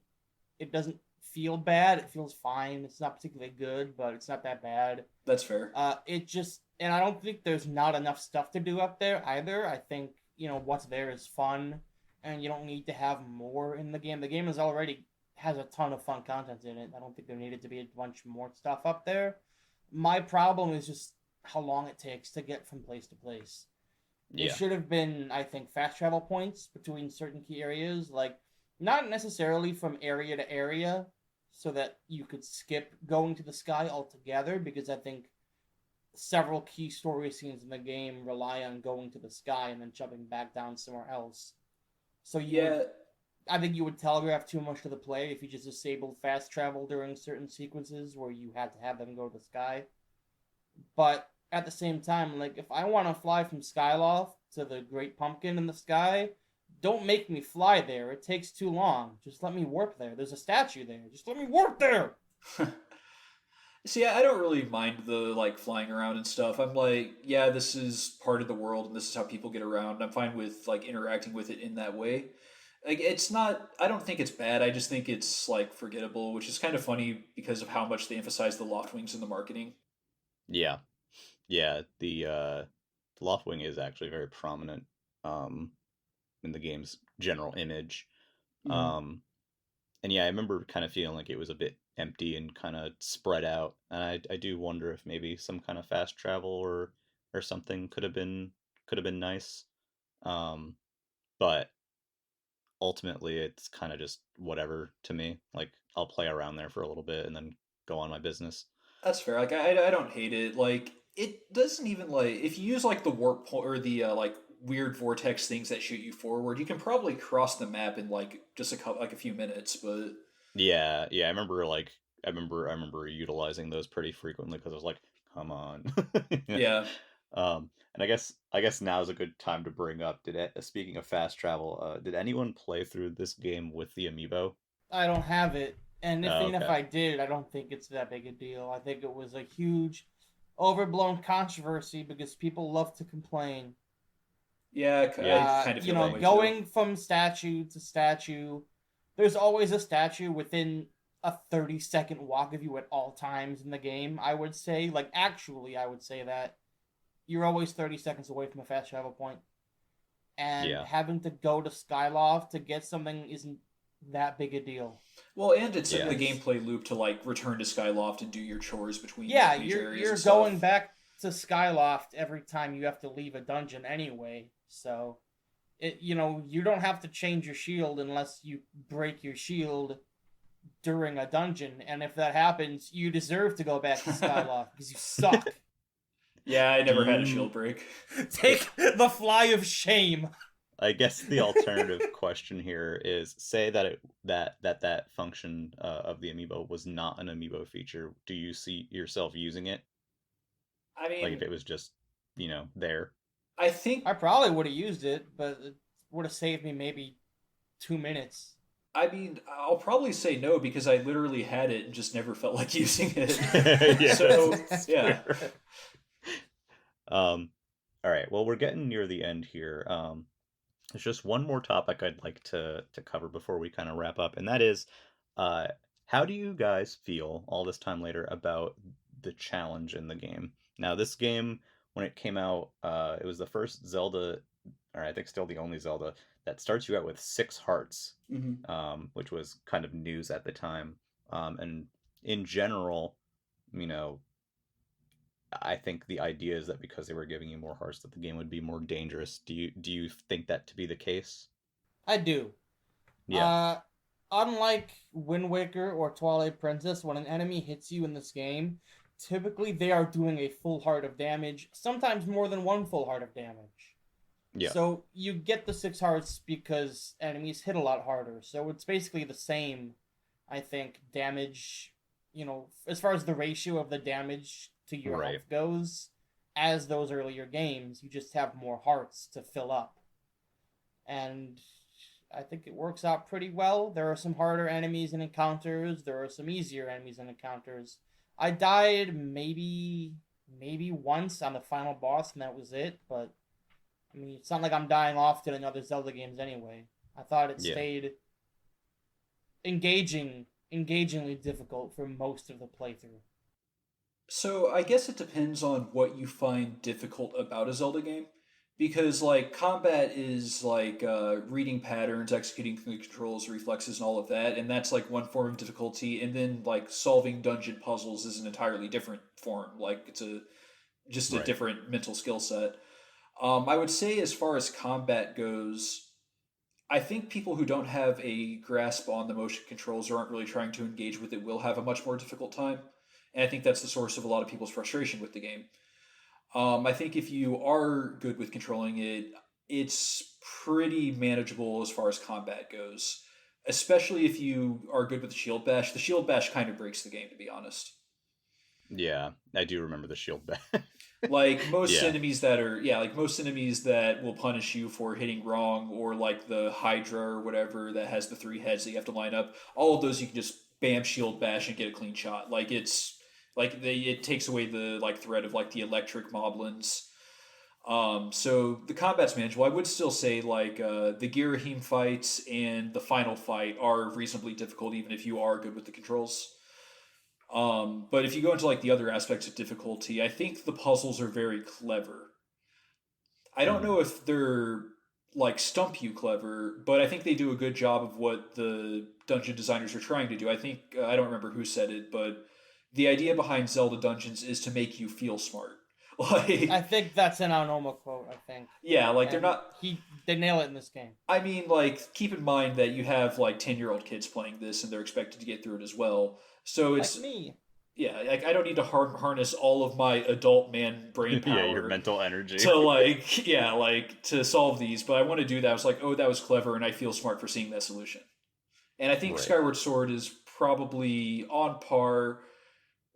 it doesn't feel bad. It feels fine. It's not particularly good, but it's not that bad. That's fair. It just, and I don't think there's not enough stuff to do up there either. I think what's there is fun, and you don't need to have more in the game. The game is already has a ton of fun content in it. I don't think there needed to be a bunch more stuff up there. My problem is just how long it takes to get from place to place. There Yeah. should have been, I think, fast travel points between certain key areas, like not necessarily from area to area, so that you could skip going to the sky altogether, because I think several key story scenes in the game rely on going to the sky and then jumping back down somewhere else. So Yeah, I think you would telegraph too much to the player if you just disabled fast travel during certain sequences where you had to have them go to the sky. But at the same time, like, if I want to fly from Skyloft to the Great Pumpkin in the sky, don't make me fly there. It takes too long. Just let me warp there. There's a statue there. Just let me warp there. see, I don't really mind the like flying around and stuff. I'm like, yeah, this is part of the world, and this is how people get around. I'm fine with like interacting with it in that way. Like, it's not. I don't think it's bad. I just think it's like forgettable, which is kind of funny because of how much they emphasize the loft wings in the marketing. Yeah, yeah. The Loft Wing is actually very prominent um, in the game's general image. Mm-hmm. Um, and yeah, I remember kind of feeling like it was a bit empty and kind of spread out. And I do wonder if maybe some kind of fast travel or something could have been nice. Um, but ultimately, it's kind of just whatever to me. Like I'll play around there for a little bit and then go on my business. That's fair. Like, I don't hate it. Like, it doesn't even like if you use like the warp or the like weird vortex things that shoot you forward, you can probably cross the map in like just a couple, like a few minutes. But Yeah, yeah. I remember utilizing those pretty frequently because I was like, come on. Yeah. yeah, And I guess now is a good time to bring up. Speaking of fast travel, did anyone play through this game with the amiibo? I don't have it. And if, Oh, even if okay. I did, I don't think it's that big a deal. I think it was a huge, overblown controversy because people love to complain. yeah, I Yeah, kind of You feel know, that way too. going from statue to statue, there's always a statue within a 30-second walk of you at all times in the game, I would say. Like, actually, I would say that you're always 30 seconds away from a fast travel point, and yeah, having to go to Skyloft to get something isn't that big a deal. Well, and it's the yeah, Because, gameplay loop to like return to Skyloft and do your chores between yeah, like major areas you're and going stuff. back to Skyloft every time you have to leave a dungeon anyway, so you don't have to change your shield unless you break your shield during a dungeon, and if that happens, you deserve to go back to Skyloft because you suck. Yeah, I Do never had a shield you? break. If Take the fly of shame. I guess the alternative question here is, say that that function of the amiibo was not an amiibo feature. Do you see yourself using it? I Like if mean, it was just, there? I think I probably would have used it, but it would have saved me maybe 2 minutes. I mean, I'll probably say no because I literally had it and just never felt like using it. Yeah, So, that's yeah. fair. Um, all right. Well, we're getting near the end here. There's just one more topic I'd like to cover before we kind of wrap up, and that is, uh, how do you guys feel all this time later about the challenge in the game? Now, this game, when it came out, it was the first Zelda, or I think still the only Zelda, that starts you out with 6 hearts, Hmm. which was kind of news at the time. And in general, you know, I think the idea is that because they were giving you more hearts, that the game would be more dangerous. Do you think that to be the case? I do. Yeah. Uh, Unlike Wind Waker or Twilight Princess, when an enemy hits you in this game, typically they are doing a full heart of damage, sometimes more than one full heart of damage. Yeah. So you get the 6 hearts because enemies hit a lot harder. So it's basically the same, I think, damage, as far as the ratio of the damage to your Right. health goes, as those earlier games. You just have more hearts to fill up. And I think it works out pretty well. There are some harder enemies and encounters, there are some easier enemies and encounters. I died maybe once on the final boss, and that was it, but I mean, it's not like I'm dying often in other Zelda games anyway. I thought it Yeah. stayed engagingly difficult for most of the playthrough. So I guess it depends on what you find difficult about a Zelda game. Because like combat is like reading patterns, executing the controls, reflexes, and all of that, and that's like one form of difficulty. And then like solving dungeon puzzles is an entirely different form. Like it's a just a Right. different mental skill set. I would say as far as combat goes, I think people who don't have a grasp on the motion controls or aren't really trying to engage with it will have a much more difficult time. And I think that's the source of a lot of people's frustration with the game. I think if you are good with controlling it, it's pretty manageable as far as combat goes. Especially if you are good with the shield bash. The shield bash kind of breaks the game, to be honest. Yeah, I do remember the shield bash. Like most Yeah. enemies that are, yeah, like most enemies that will punish you for hitting wrong, or like the Hydra or whatever that has the three heads that you have to line up. All of those you can just bam shield bash and get a clean shot. Like it's like it takes away the like threat of like the electric moblins. So the combat's manageable. I would still say like the Girahim fights and the final fight are reasonably difficult, even if you are good with the controls. But if you go into like the other aspects of difficulty, I think the puzzles are very clever. I don't Mm. know if they're like stump you clever, but I think they do a good job of what the dungeon designers are trying to do. I think I don't remember who said it, but the idea behind Zelda dungeons is to make you feel smart. I Like, think that's an Aonoma quote. I think, yeah, like they're and not. they nail it in this game. I mean, like, keep in mind that you have like 10-year-old kids playing this, and they're expected to get through it as well. So Like it's me. yeah, like I don't need to harness all of my adult man brain Yeah, your power mental energy. to like yeah, like to solve these, but I want to do that. I was like, oh, that was clever, and I feel smart for seeing that solution. And I think Right. Skyward Sword is probably on par,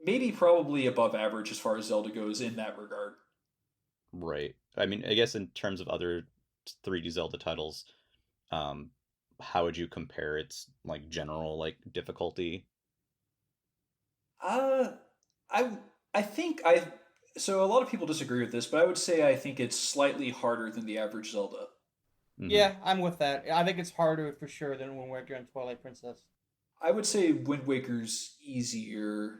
maybe probably above average as far as Zelda goes in that regard. Right. I mean, I guess in terms of other 3D Zelda titles, um, how would you compare its like general like difficulty? Uh, I I think I so a lot of people disagree with this, but I would say I think it's slightly harder than the average Zelda. Hmm. Yeah, I'm with that. I think it's harder for sure than when we're doing Twilight Princess. I would say Wind Waker's easier.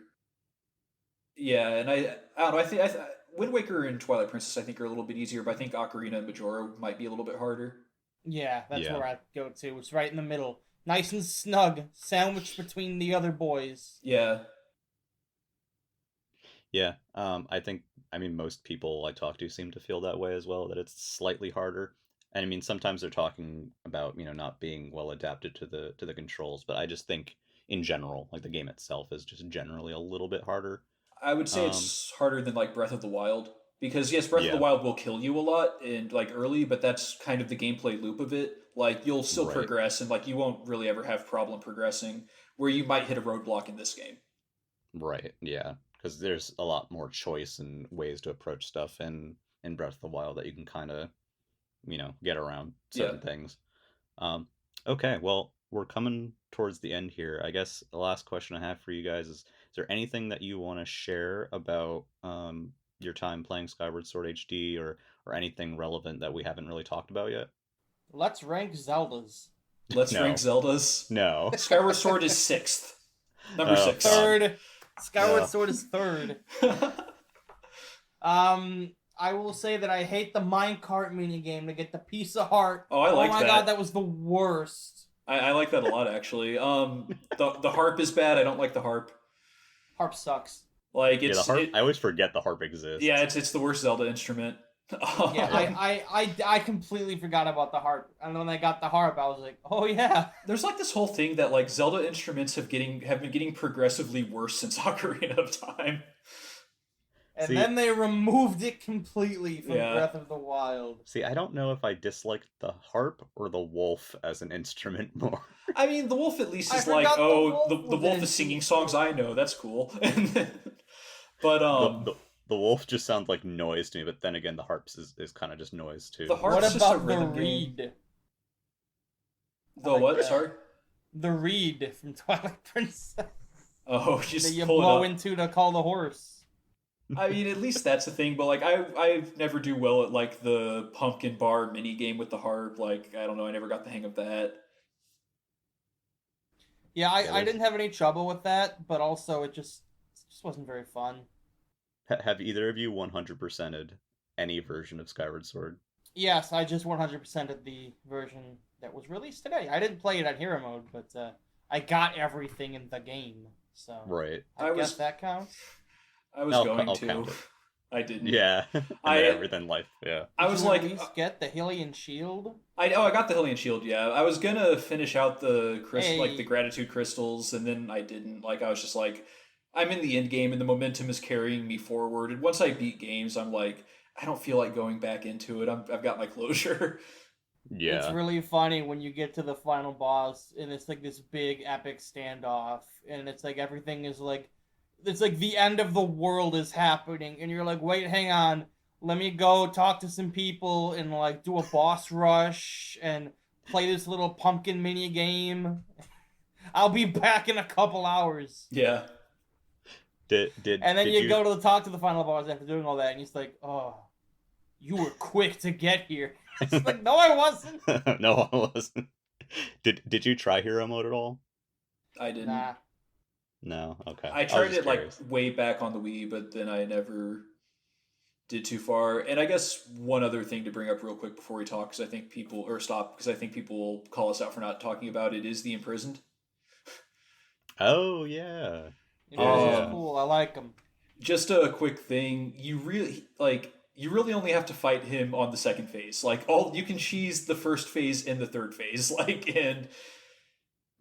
Yeah, and I don't know. Wind Waker and Twilight Princess I think are a little bit easier, but I think Ocarina and Majora might be a little bit harder. Yeah, that's Yeah. where I go to. It's right in the middle, nice and snug, sandwiched between the other boys. Yeah, Yeah. I think I mean most people I talk to seem to feel that way as well, that it's slightly harder. And I mean sometimes they're talking about, not being well adapted to the controls, but I just think in general, like the game itself is just generally a little bit harder. I would say Um, it's harder than like Breath of the Wild because yes, Breath of the yeah, Wild will kill you a lot and like early, but that's kind of the gameplay loop of it. Like you'll still right. progress and like you won't really ever have problem progressing where you might hit a roadblock in this game. Right, yeah, because there's a lot more choice and ways to approach stuff in Breath of the Wild that you can kind of, get around Yeah. certain things. Um, okay, well, we're coming towards the end here. I guess the last question I have for you guys is there anything that you want to share about your time playing Skyward Sword HD or anything relevant that we haven't really talked about yet? Let's rank Zeldas. Let's rank No, Zeldas. no. Skyward Sword is sixth. Number Oh six. God. Third, Skyward Sword is third. I will say that I hate the minecart minigame to get the piece of heart. Oh, I Oh like my god, that. that was the worst. I like that a lot actually. The harp is bad. I don't like the harp. Harp sucks. Like Yeah, the it's harp. it I always forget the harp yeah, exists. it's the worst Zelda instrument. Yeah, I completely forgot about the harp. And when I got the harp, I was like, oh yeah. There's like this whole thing that like Zelda instruments have been getting progressively worse since Ocarina of Time. And See, then they removed it completely from Yeah. Breath of the Wild. see, I don't know if I dislike the harp or the wolf as an instrument more. I mean, the wolf at least I is like, forgot the oh, wolf the was wolf in is singing it. songs I know. That's cool. But the, the the wolf just sounds like noise to me, but then again, the harps is kind of just noise the too. What harp's just a about the rhythm game. reed? I The like what? that. Sorry. The reed from Twilight Princess Oh, that just you pull it blow up. into to call the horse. I mean, at least that's a thing. But like, I never do well at like the pumpkin bar mini game with the harp. Like, I don't know. I never got the hang of that. Yeah, Yeah, I there's. didn't have any trouble with that, but also it just wasn't very fun. Have either of you 100%ed any version of Skyward Sword? Yes, I just 100%ed the version that was released today. I didn't play it on hero mode, but I got everything in the game, so Right. I I guess was that counts. I was I'll going I'll to. count it. I didn't. Yeah, and then I everything life. Yeah. I Did was you at like, least get the Hylian shield? I got the Hylian shield. Yeah, I was gonna finish out the like the Hey, gratitude crystals, and then I didn't. Like I was just like, I'm in the end game, and the momentum is carrying me forward. And once I beat games, I'm like, I don't feel like going back into it. I've got my closure. it's Yeah. really funny when you get to the final boss and it's like this big epic standoff and it's like everything is like it's like the end of the world is happening and you're like, wait, hang on, let me go talk to some people and like do a boss rush and play this little pumpkin mini game. I'll be back in a couple hours. Yeah. And then Did you you? go to the talk to the final boss after doing all that and he's like, oh, you were quick to get here. It's like, no, I wasn't. No, I wasn't. Did you try hero mode at all? I didn't. Nah. No. Okay. I I was tried just it like curious. way back on the Wii, but then I never did too far. And I guess one other thing to bring up real quick before we talk, because I think people or stop, because I think people will call us out for not talking about it, is the Imprisoned. Oh yeah. Yeah, Imprison's yeah. Um, cool. I like him. just a quick thing, you really only have to fight him on the second phase. Like all you can cheese the first phase and the third phase, like and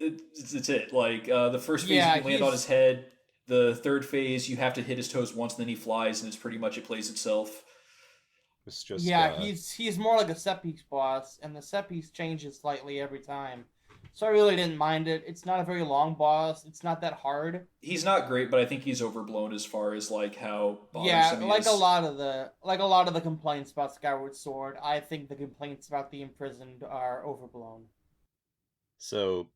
it's it. Like the first phase you Yeah, can land on his he's head. The third phase you have to hit his toes once, and then he flies, and it's pretty much it plays itself. It's just yeah he's more like a set piece boss, and the set piece changes slightly every time. So I really didn't mind it. It's not a very long boss. It's not that hard. He's not great, but I think he's overblown as far as like how Yeah, bothersome he is. like a lot of the complaints about Skyward Sword, I think the complaints about the Imprisoned are overblown. so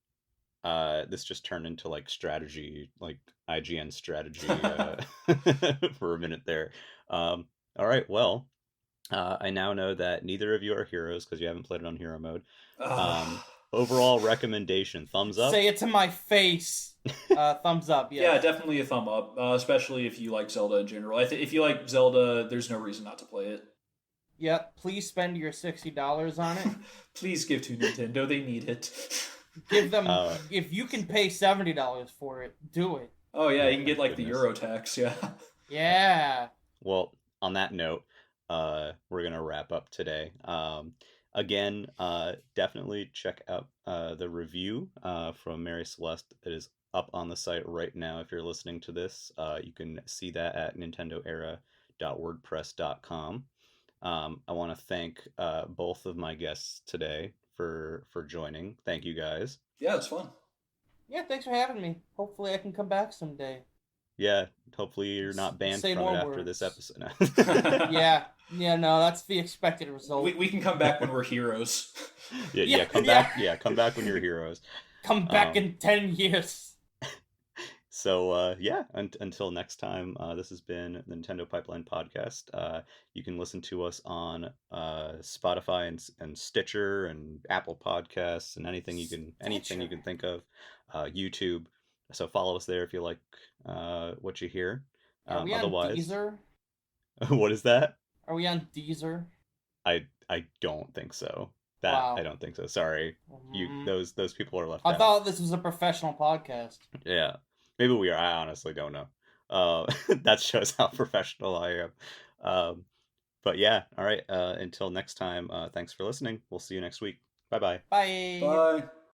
this just turned into like strategy, like IGN strategy for a minute there. All right, well, I now know that neither of you are heroes because you haven't played it on hero mode. Um, Ugh. Overall recommendation, thumbs up. Say it to my face. Thumbs up, Yeah, yes. definitely a thumb up, especially if you like Zelda in general. If you like Zelda, there's no reason not to play it. Yep, please spend your $60 on it. Please give to Nintendo; they need it. Give them, Uh, if you can pay $70 for it, do it. Oh yeah, you oh can my get like the goodness. Euro tax. Yeah. Yeah. Well, on that note, we're gonna wrap up today. Again, definitely check out the review from Mary Celeste. It is up on the site right now. If you're listening to this, you can see that at nintendoera.wordpress.com. I want to thank both of my guests today for joining. Thank you guys. Yeah, it's fun. Yeah, thanks for having me. Hopefully I can come back someday. Yeah, hopefully you're not banned Say from it more after this words. episode. Yeah. Yeah, no, that's the expected result. We can come back when we're heroes. Yeah, Yeah, yeah, come yeah. back. Yeah, come back when you're heroes. Come back Um, in 10 years. so yeah, until next time, this has been the Nintendo Pipeline Podcast. You can listen to us on Spotify and Stitcher and Apple Podcasts and anything you Stitcher. can think of. YouTube. So follow us there if you like what you hear. Are we on Otherwise, Deezer? what is that? Are we on Deezer? I don't think so. That I Wow. don't think so. Sorry, you Mm, those people are left I out. thought this was a professional podcast. Yeah, maybe we are. I honestly don't know. That shows how professional I am. Um, but yeah, all right. Until next time. Thanks for listening. We'll see you next week. Bye bye. Bye. Bye.